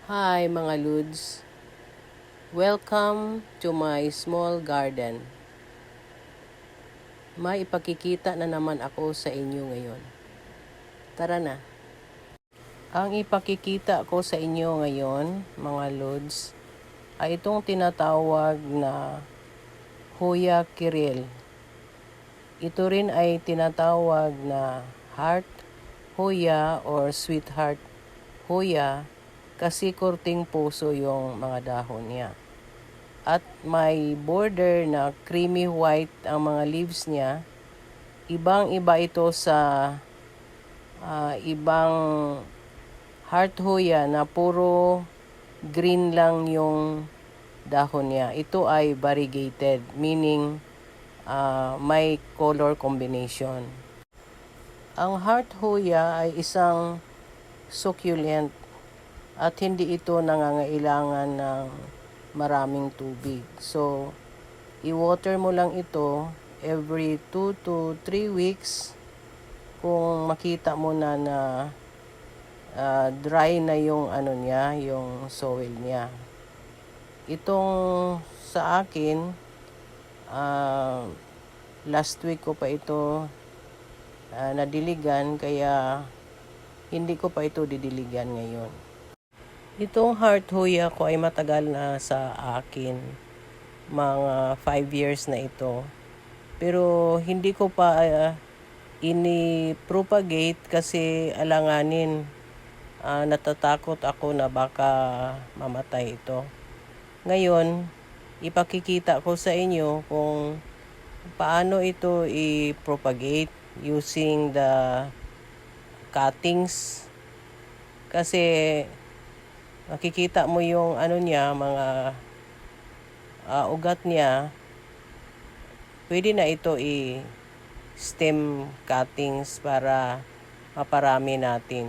Hi mga Lods, welcome to my small garden. May ipakikita na naman ako sa inyo ngayon. Tara na. Ang ipakikita ko sa inyo ngayon, mga Lods, ay itong tinatawag na Hoya Kiril. Ito rin ay tinatawag na Heart Hoya or Sweetheart Hoya kasi kurting puso yung mga dahon niya. At may border na creamy white ang mga leaves niya. Ibang-iba ito sa ibang heart hoya na puro green lang yung dahon niya. Ito ay variegated, meaning may color combination. Ang heart hoya ay isang succulent at hindi ito nangangailangan ng maraming tubig. So, i-water mo lang ito every 2 to 3 weeks kung makita mo na dry na yung niya, yung soil niya. Itong sa akin, last week ko pa ito nadiligan, kaya hindi ko pa ito didiligan ngayon. Itong heart hoya ko ay matagal na sa akin. Mga 5 years na ito. Pero hindi ko pa ini-propagate kasi alanganin. Natatakot ako na baka mamatay ito. Ngayon, ipakikita ko sa inyo kung paano ito i-propagate using the cuttings. Kasi makikita mo yung niya, mga ugat niya. Pwede na ito i-stem cuttings para maparami natin.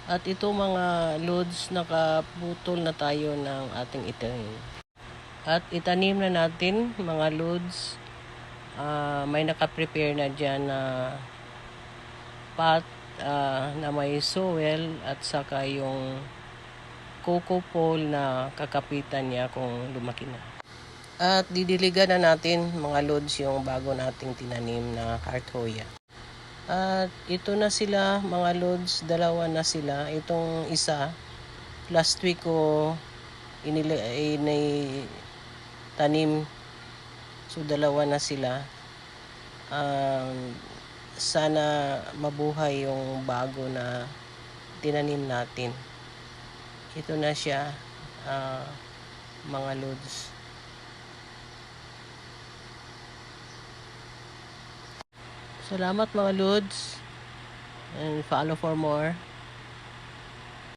At ito mga loads, nakaputol na tayo ng ating itanim. At itanim na natin mga loads. May nakaprepare na dyan na pot na may soil at saka yung coco pole na kakapitan niya kung lumaki na. At didiligan na natin mga loads yung bago nating tinanim na heart hoya. At ito na sila mga loads, dalawa na sila. Itong isa, last week ko tanim. So dalawa na sila. Sana mabuhay yung bago na tinanim natin. Ito na siya, mga loads. Salamat mga loads, and follow for more.